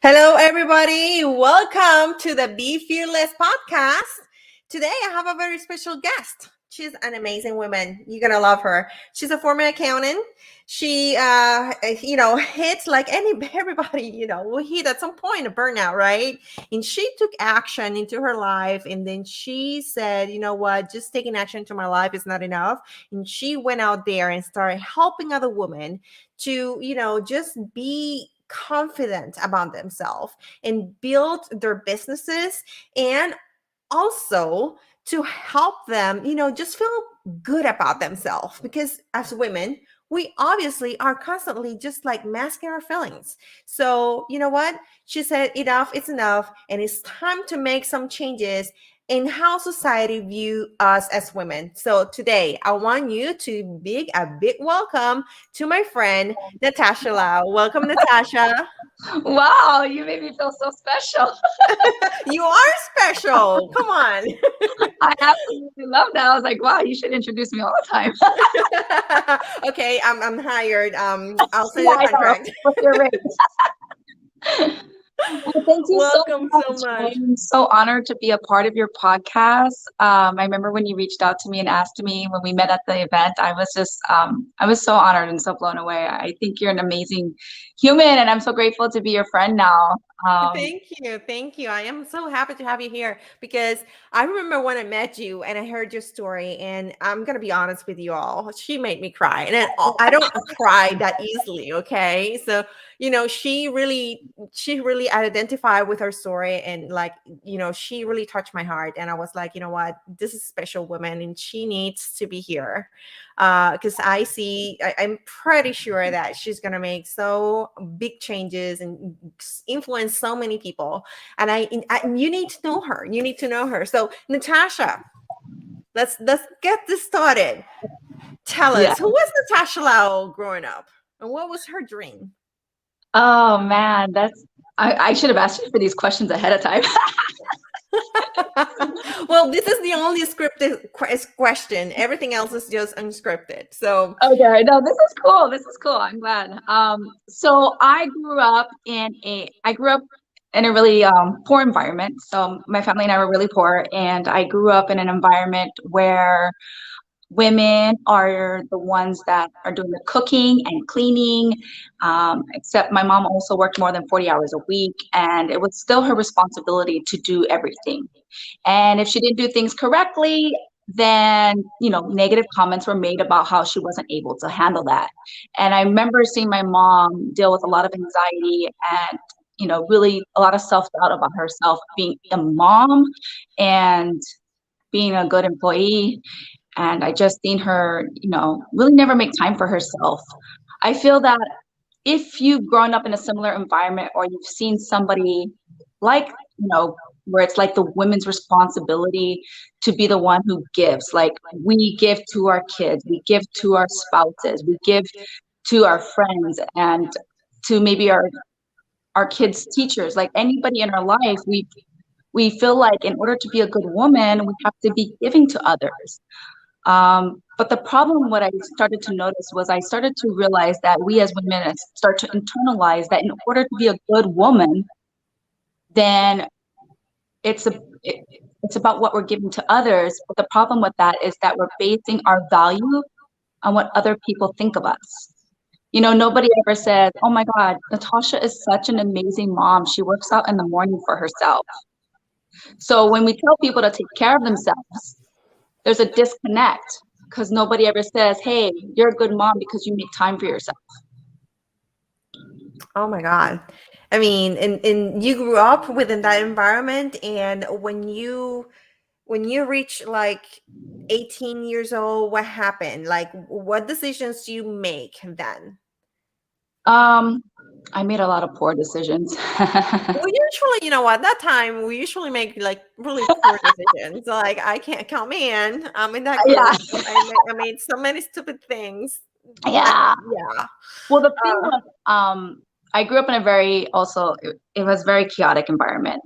Hello, everybody. Welcome to the Be Fearless podcast. Today, I have a very special guest. She's an amazing woman. You're gonna love her. She's a former accountant. She, hits like everybody. We hit at some point a burnout, right? And she took action into her life, and then she said, "You know what? Just taking action into my life is not enough." And she went out there and started helping other women to, just be confident about themselves and build their businesses, and also to help them, just feel good about themselves, because as women, we obviously are constantly just like masking our feelings. So, you know what? She said, enough is enough, and it's time to make some changes in how society view us as women. So today, I want you to a big welcome to my friend Natasha Lau. Welcome, Natasha. Wow, you made me feel so special. You are special. Come on. I absolutely love that. I was like, wow, you should introduce me all the time. Okay, I'm hired. I'll send Yeah, you a I know. contract. What's your rate? Well, thank you so Welcome so much. much. I'm so honored to be a part of your podcast. I remember when you reached out to me and asked me when we met at the event, I was so honored and so blown away. I think you're an amazing human, and I'm so grateful to be your friend now. Um, Thank you. Thank you. I am so happy to have you here, because I remember when I met you and I heard your story, and I'm going to be honest with you all. She made me cry, and I don't cry that easily. Okay. So, she really identified with her story, and like, she really touched my heart. And I was like, you know what? This is a special woman, and she needs to be here. Because I'm pretty sure that she's going to make so big changes and influence so many people. And you need to know her. You need to know her. So, Natasha, let's get this started. Tell yeah. us, who was Natasha Lau growing up, and what was her dream? Oh man, I should have asked you for these questions ahead of time. Well, this is the only scripted question. Everything else is just unscripted. So, Okay, no, this is cool. This is cool. I'm glad. So I grew up in a really poor environment. So my family and I were really poor, and I grew up in an environment where women are the ones that are doing the cooking and cleaning. Except my mom also worked more than 40 hours a week, and it was still her responsibility to do everything. And if she didn't do things correctly, then, negative comments were made about how she wasn't able to handle that. And I remember seeing my mom deal with a lot of anxiety and, really a lot of self-doubt about herself being a mom and being a good employee. And I just seen her, really never make time for herself. I feel that if you've grown up in a similar environment, or you've seen somebody like, where it's like the women's responsibility to be the one who gives, like we give to our kids, we give to our spouses, we give to our friends, and to maybe our kids' teachers, like anybody in our life, we feel like in order to be a good woman, we have to be giving to others. But the problem, what I started to notice was I started to realize that we as women start to internalize that in order to be a good woman, then it's it's about what we're giving to others. But the problem with that is that we're basing our value on what other people think of us. Nobody ever says, "Oh my God, Natasha is such an amazing mom. She works out in the morning for herself." So when we tell people to take care of themselves, there's a disconnect because nobody ever says, "Hey, you're a good mom because you make time for yourself." oh my God. I mean, and you grew up within that environment, and when you reach like 18 years old, what happened? Like, what decisions do you make then? Um, I made a lot of poor decisions. We usually, at that time, we usually make like really poor decisions. Like, I can't count me in. I'm in that Yeah, group. I made so many stupid things. yeah. Yeah. Well, the thing Uh, was, I grew up in a it was very chaotic environment.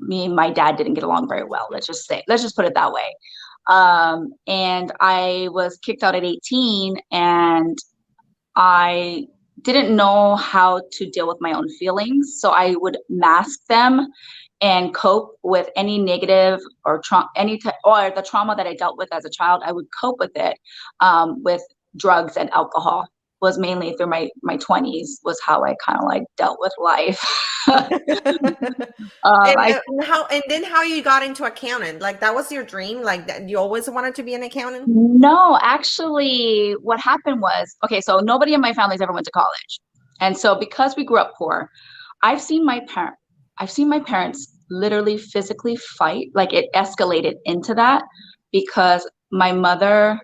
Me and my dad didn't get along very well. Let's just put it that way. And I was kicked out at 18, and I didn't know how to deal with my own feelings. So I would mask them and cope with any negative or or the trauma that I dealt with as a child. I would cope with it with drugs and alcohol. Was mainly through my 20s was how I kind of like dealt with life. I And then how you got into accounting? Like that was your dream? Like that you always wanted to be an accountant? No, actually, what happened was, okay, so nobody in my family's ever went to college. And so because we grew up poor, I've seen my parent I've seen my parents literally physically fight. Like it escalated into that because my mother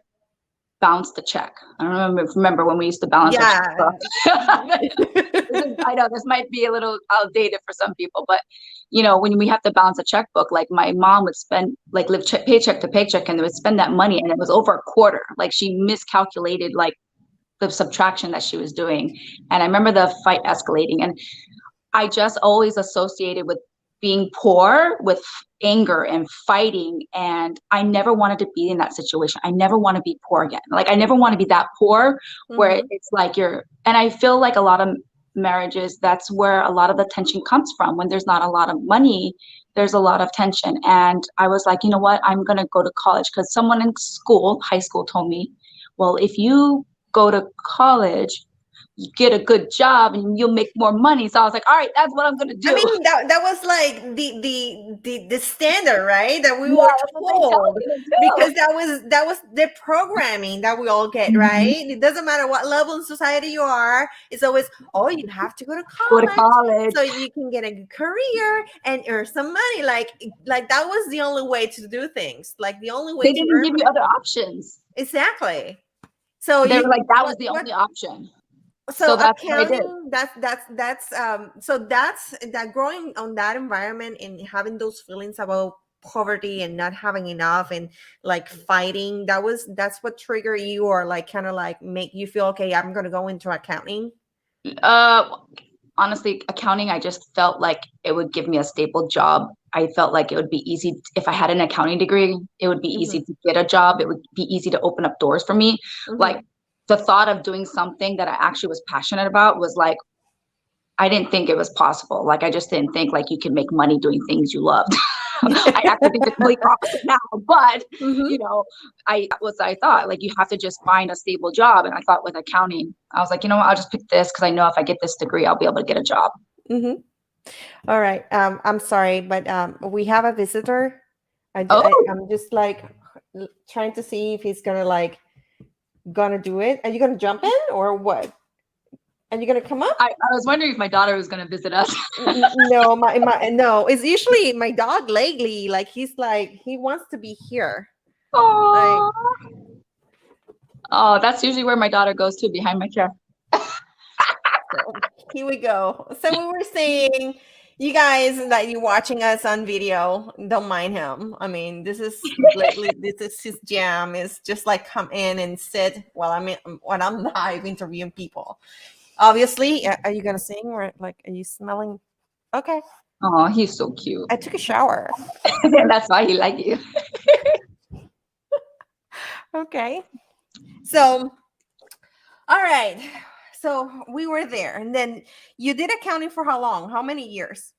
bounced the check. I don't remember when we used to balance a Yeah. I know this might be a little outdated for some people, but you know, when we have to balance a checkbook, like my mom would spend, like live paycheck to paycheck, and they would spend that money, and it was over a quarter. Like she miscalculated like the subtraction that she was doing, and I remember the fight escalating, and I just always associated with being poor with anger and fighting. And I never wanted to be in that situation. I never want to be poor again. Like I never want to be that poor where it's like and I feel like a lot of marriages, that's where a lot of the tension comes from. When there's not a lot of money, there's a lot of tension. And I was like, you know what? I'm going to go to college because someone in school, high school, told me, well, if you go to college, you get a good job and you'll make more money. So I was like, all right, that's what I'm gonna do. I mean, that was like the standard, right? That we were told, because that was the programming that we all get, right? It doesn't matter what level in society you are. It's always, oh, you have to go to Go to college college. so you can get a good career and earn some money. Like that was the only way to do things. Like the only way They to didn't give you other options. exactly. So They you were like, that was the only option. so That's what I did. accounting, that's that growing on that environment and having those feelings about poverty and not having enough and like fighting, that's what triggered you, or like kind of like make you feel, okay, I'm gonna go into accounting. Honestly, accounting, I just felt like it would give me a stable job. I felt like it would be easy if I had an accounting degree. It would be easy to get a job. It would be easy to open up doors for me. Like the thought of doing something that I actually was passionate about was like, I didn't think it was possible. Like I just didn't think like you can make money doing things you loved. I actually think the complete opposite now, but you know, I thought like you have to just find a stable job. And I thought with accounting, I was like, you know what, I'll just pick this because I know if I get this degree, I'll be able to get a job. All right. I'm sorry, but we have a visitor. I'm just like trying to see if he's gonna do it. Are you gonna jump in or what? Are you gonna come up? I was wondering if my daughter was gonna visit us. No, no. It's usually my dog lately. Like he wants to be here. Oh, oh, that's usually where my daughter goes to, behind my chair. So, here we go. So we were saying, you guys that you're watching us on video, don't mind him. I mean, this is his jam. Is just like come in and sit while I'm live interviewing people. Obviously, are you gonna sing or like are you smelling? Okay. Oh, he's so cute. I took a shower. That's why he liked you. Okay. So, all right. So we were there, and then you did accounting for how long? How many years?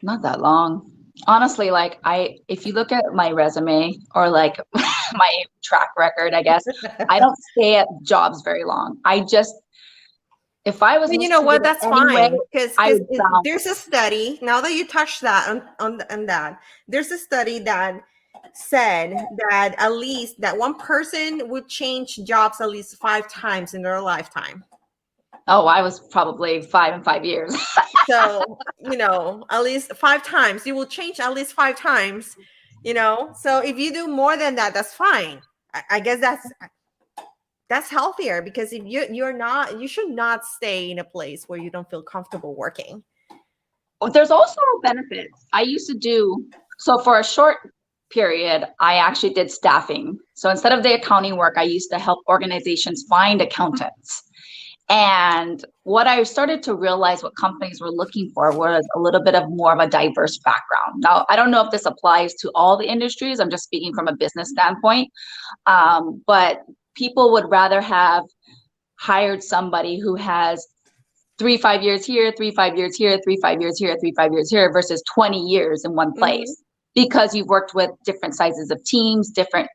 Not that long. Honestly, like if you look at my resume or like my track record, I guess, I don't stay at jobs very long. If I was, you know what, that's anyway, fine, because there's a study, now that you touched that on that, there's a study that said that at least that one person would change jobs at least 5 times in their lifetime. Oh, I was probably 5 in 5 years. So, at least 5 times. You will change at least 5 times, So if you do more than that, that's fine. I guess that's healthier, because if you should not stay in a place where you don't feel comfortable working. There's also benefits. I used to do, so for a short period, I actually did staffing. So instead of the accounting work, I used to help organizations find accountants. And what I started to realize what companies were looking for was a little bit of more of a diverse background. Now, I don't know if this applies to all the industries. I'm just speaking from a business standpoint. But people would rather have hired somebody who has 3-5 years here, 3-5 years here, 3-5 years here, 3-5 years here versus 20 years in one Mm-hmm. place because you've worked with different sizes of teams, different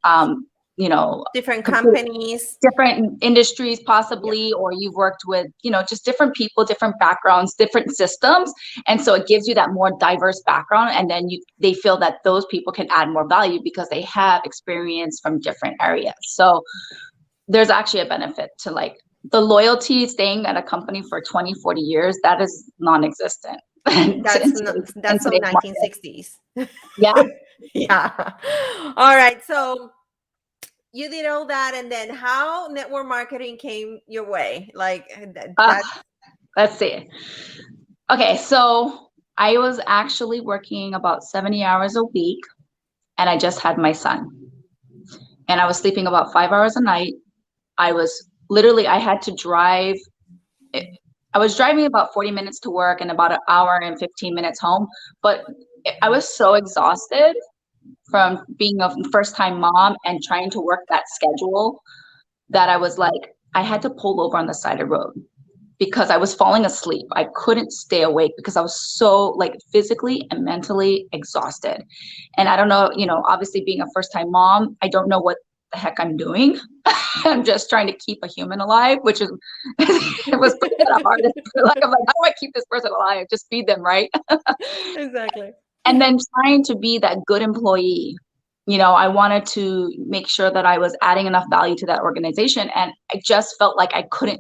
you know, Different companies. different industries Yeah. possibly, or you've worked with, you know, just different people, different backgrounds, different systems. And so it gives you that more diverse background. And then they feel that those people can add more value because they have experience from different areas. So there's actually a benefit to like the loyalty, staying at a company for 20-40 years, that is non-existent in That's so today's market. 1960s. Yeah. Yeah. All right. So you did all that, and then how network marketing came your way? Like Uh, that. let's see. Okay, so I was actually working about 70 hours a week, and I just had my son. And I was sleeping about 5 hours a night. I had to drive. I was driving about 40 minutes to work and about an hour and 15 minutes home. But I was so exhausted from being a first time mom and trying to work that schedule that I was like, I had to pull over on the side of the road because I was falling asleep. I couldn't stay awake because I was so like physically and mentally exhausted. And I don't know, you know, obviously being a first time mom, I don't know what the heck I'm doing. I'm just trying to keep a human alive, which is it was pretty kind of hard. Like I'm like, how do I keep this person alive? Just feed them, right? Exactly. And then trying to be that good employee. You know, I wanted to make sure that I was adding enough value to that organization. And I just felt like I couldn't,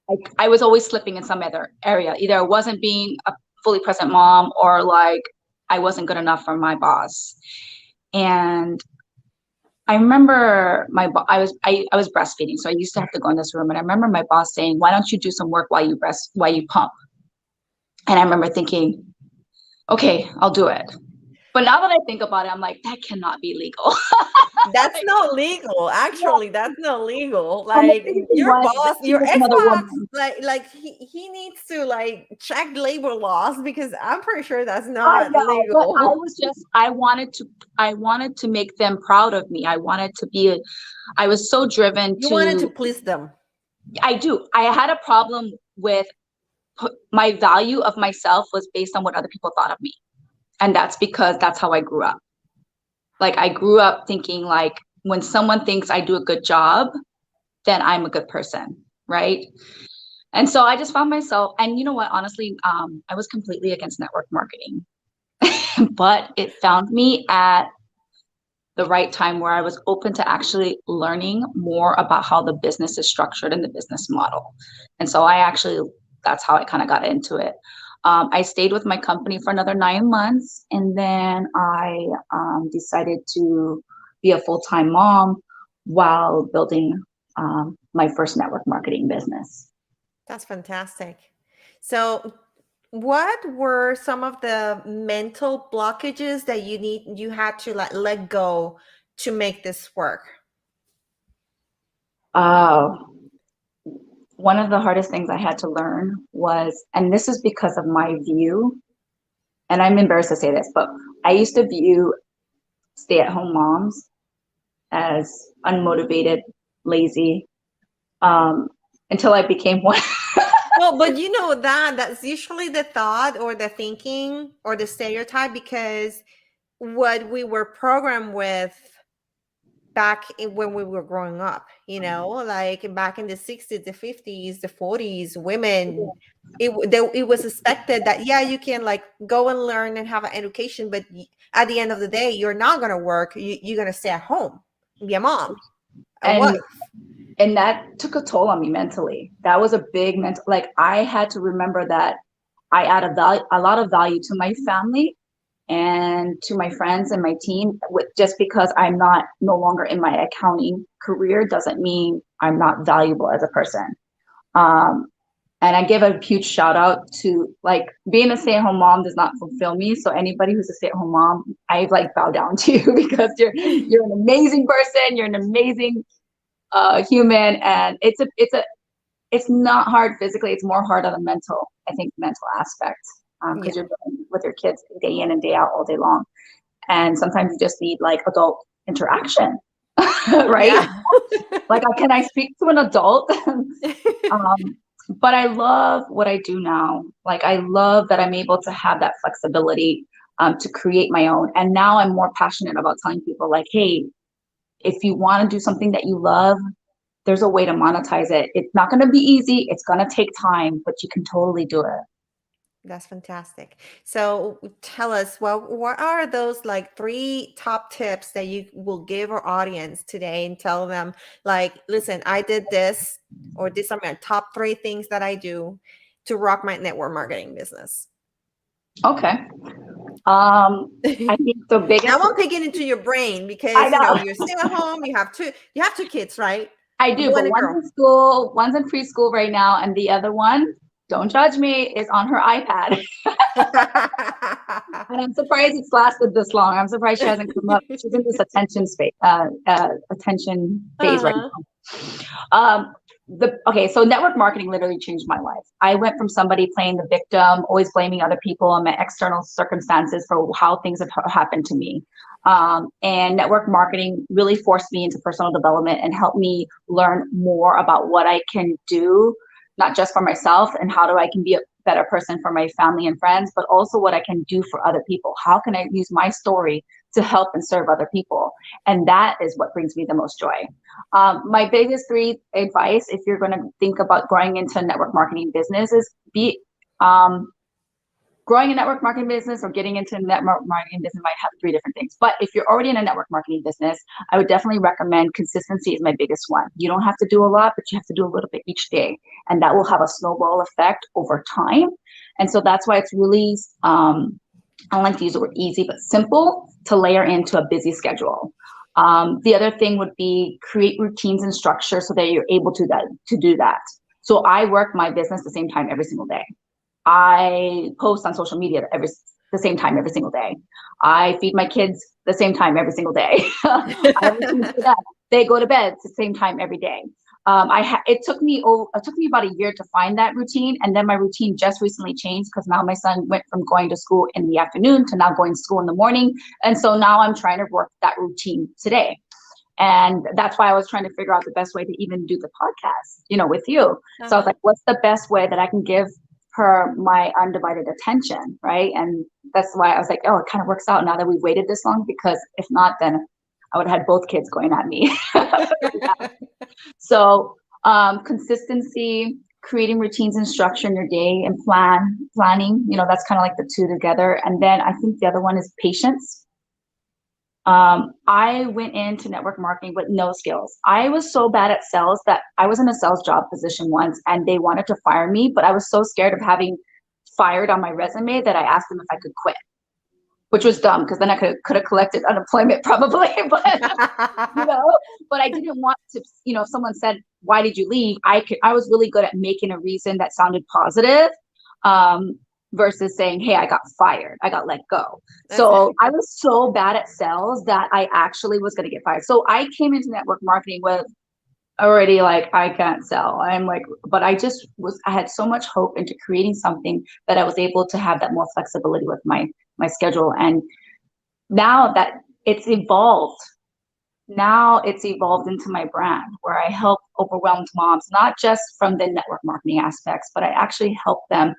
like I was always slipping in some other area. Either I wasn't being a fully present mom or like I wasn't good enough for my boss. And I remember I was breastfeeding, so I used to have to go in this room, and I remember my boss saying, "Why don't you do some work while you pump?" And I remember thinking, "Okay, I'll do it." But now that I think about it, I'm like, that cannot be legal. That's not legal. Actually, that's not legal. I'm like, Like thinking, your why boss, she your was another ex-boss, woman? like he needs to like check labor laws because I'm pretty sure that's I not know, but legal. I wanted to make them proud of me. I was so driven You wanted to to, please them. I had a problem with my value of myself was based on what other people thought of me. And that's because that's how I grew up. Like I grew up thinking like when someone thinks I do a good job, then I'm a good person, right? And so I just found myself, and you know what, honestly, I was completely against network marketing, but it found me at the right time where I was open to actually learning more about how the business is structured and the business model. And so that's how I kind of got into it. I stayed with my company for another 9 months, and then I decided to be a full-time mom while building my first network marketing business. That's fantastic. So, what were some of the mental blockages that you had to like let go to make this work? Uh, One of the hardest things I had to learn was, and this is because of my view, and I'm embarrassed to say this, but I used to view stay-at-home moms as unmotivated, lazy, until I became one. Well, but you know that's usually the thought or the thinking or the stereotype because what we were programmed with when we were growing up, like back in the 60s, the 50s, the 40s, women, it was expected that, yeah, you can like go and learn and have an education, but at the end of the day, you're not going to work. You're going to stay at home, be a mom, a and wife. and that took a toll on me mentally. That was a big mental, like I had to remember that I add a lot of value to my family and to my friends and my team. Just because I'm not no longer in my accounting career doesn't mean I'm not valuable as a person. Um, and I give a huge shout out to, like, being a stay-at-home mom does not fulfill me. So anybody who's a stay-at-home mom, I like bow down to you because you're an amazing person. You're an amazing human, and it's not hard physically. It's more hard on the mental aspect, because Yeah. you're dealing with your kids day in and day out all day long. And sometimes you just need like adult interaction. right? Yeah. Like, can I speak to an adult? But I love what I do now. Like, I love that I'm able to have that flexibility to create my own. And now I'm more passionate about telling people, like, hey, if you want to do something that you love, there's a way to monetize it. It's not going to be easy. It's going to take time, but you can totally do it. That's fantastic. So tell us, well, what are those like three top tips that you will give our audience today and tell them, like, listen, I did this, or these are my top three things that I do to rock my network marketing business. Okay. I think the Now biggest, I'm picking into your brain I because know, you're staying at home, you have two kids, right? I A do, boy but and a one's girl. in school, one's in preschool right now, and the other one, don't judge me, is on her iPad. And I'm surprised it's lasted this long. I'm surprised she hasn't come up. She's in this attention phase right Uh-huh. now. Okay, so network marketing literally changed my life. I went from somebody playing the victim, always blaming other people and my external circumstances for how things have happened to me. And network marketing really forced me into personal development and helped me learn more about what I can do, not just for myself and how do I can be a better person for my family and friends, but also what I can do for other people. How can I use my story to help and serve other people? And that is what brings me the most joy. My biggest three advice, if you're going to think about growing into a network marketing business, is be growing a network marketing business or getting into a network marketing business might have three different things. But if you're already in a network marketing business, I would definitely recommend consistency is my biggest one. You don't have to do a lot, but you have to do a little bit each day. And that will have a snowball effect over time. And so that's why it's really, I don't like to use the word easy, but simple to layer into a busy schedule. The other thing would be create routines and structure so that you're able to do that. So I work my business the same time every single day. I post on social media the same time every single day. I feed my kids the same time every single day. I have routines for them. They go to bed the same time every day. It took me about a year to find that routine, and then my routine just recently changed because now my son went from going to school in the afternoon to now going to school in the morning, and so now I'm trying to work that routine today. And that's why I was trying to figure out the best way to even do the podcast, with you. So I was like, what's the best way that I can give her my undivided attention, right? And that's why I was like, oh, it kind of works out now that we've waited this long, because if not, then I would have had both kids going at me. So consistency, creating routines and structure in your day, and planning, that's kind of like the two together. And then I think the other one is patience. I went into network marketing with no skills. I was so bad at sales that I was in a sales job position once and they wanted to fire me, but I was so scared of having fired on my resume that I asked them if I could quit, which was dumb because then I could have collected unemployment probably, but but I didn't want to, if someone said, why did you leave? I was really good at making a reason that sounded positive. Versus saying, hey, I got fired, I got let go. So I was so bad at sales that I actually was going to get fired. So I came into network marketing with already like, I can't sell. I'm like, but I had so much hope into creating something that I was able to have that more flexibility with my schedule. And now that it's evolved, into my brand where I help overwhelmed moms, not just from the network marketing aspects, but I actually help them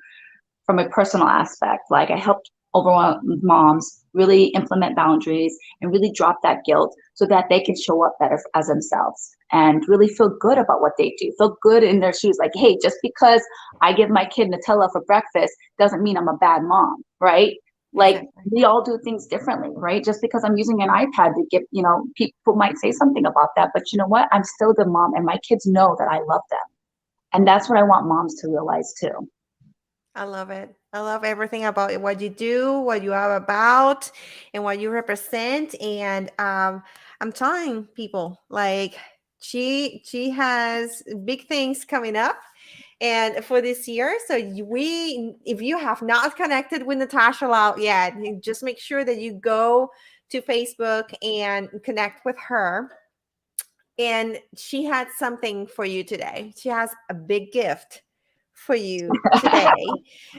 from a personal aspect. Like I helped overwhelmed moms really implement boundaries and really drop that guilt so that they can show up better as themselves and really feel good about what they do, feel good in their shoes. Like, hey, just because I give my kid Nutella for breakfast doesn't mean I'm a bad mom, right? Like we all do things differently, right? Just because I'm using an iPad to give, people might say something about that, but you know what? I'm still a good mom and my kids know that I love them. And that's what I want moms to realize too. I love it. I love everything about what you do, what you are about, and what you represent. And I'm telling people, like she has big things coming up, and for this year. So if you have not connected with Natasha Lau yet, just make sure that you go to Facebook and connect with her. And she had something for you today. She has a big gift for you today.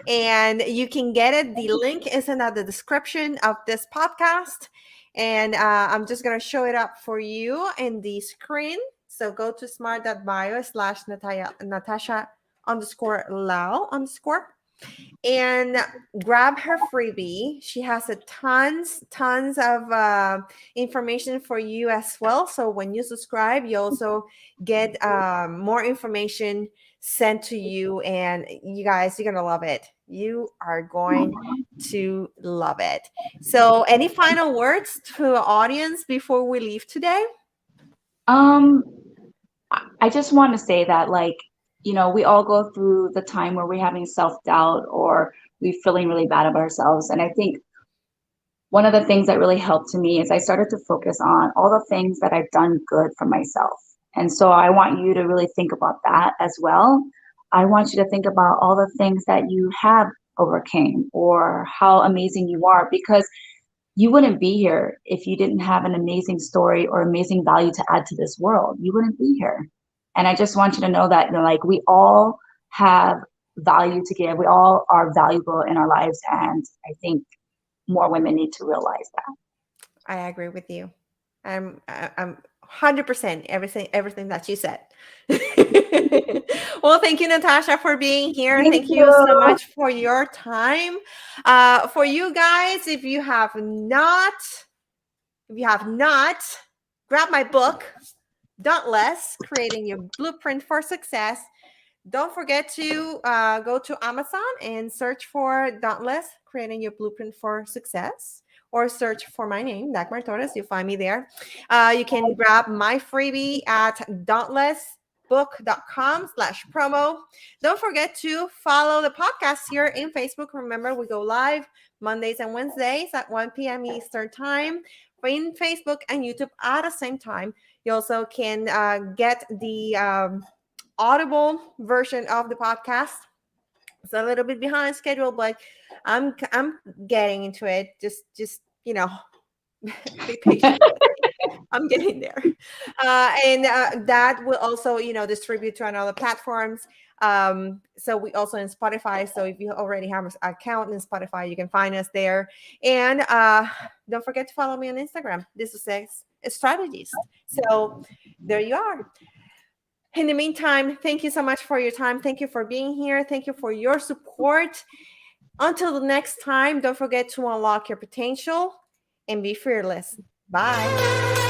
And you can get it. The link is in the description of this podcast. And I'm just going to show it up for you in the screen. So go to smart.bio/Natasha _Lau _ and grab her freebie. She has a tons of information for you as well. So when you subscribe, you also get more information sent to you, and you guys, you're gonna love it. You are going to love it. So any final words to the audience before we leave today? I just want to say that, like, we all go through the time where we're having self-doubt or we're feeling really bad about ourselves. And I think one of the things that really helped to me is I started to focus on all the things that I've done good for myself. And so I want you to really think about that as well. I want you to think about all the things that you have overcame or how amazing you are, because you wouldn't be here if you didn't have an amazing story or amazing value to add to this world. You wouldn't be here. And I just want you to know that, like, we all have value to give. We all are valuable in our lives. And I think more women need to realize that. I agree with you. I'm 100% everything that you said. Well, thank you, Natasha, for being here. Thank you so much for your time. For you guys, if you have not, grab my book, Dauntless: Creating Your Blueprint for Success. Don't forget to go to Amazon and search for Dauntless: Creating Your Blueprint for Success, or search for my name, Dagmar Torres. You'll find me there. You can grab my freebie at dauntlessbook.com/promo. Don't forget to follow the podcast here in Facebook. Remember, we go live Mondays and Wednesdays at 1 p.m. Eastern Time in Facebook and YouTube at the same time. You also can get the Audible version of the podcast. It's a little bit behind schedule, but I'm getting into it. Just be patient. I'm getting there. And that will also, distribute to another platforms. So we also in Spotify. So if you already have an account in Spotify, you can find us there. And don't forget to follow me on Instagram. This is Success Strategist. So there you are. In the meantime, thank you so much for your time. Thank you for being here. Thank you for your support. Until the next time, don't forget to unlock your potential and be fearless. Bye.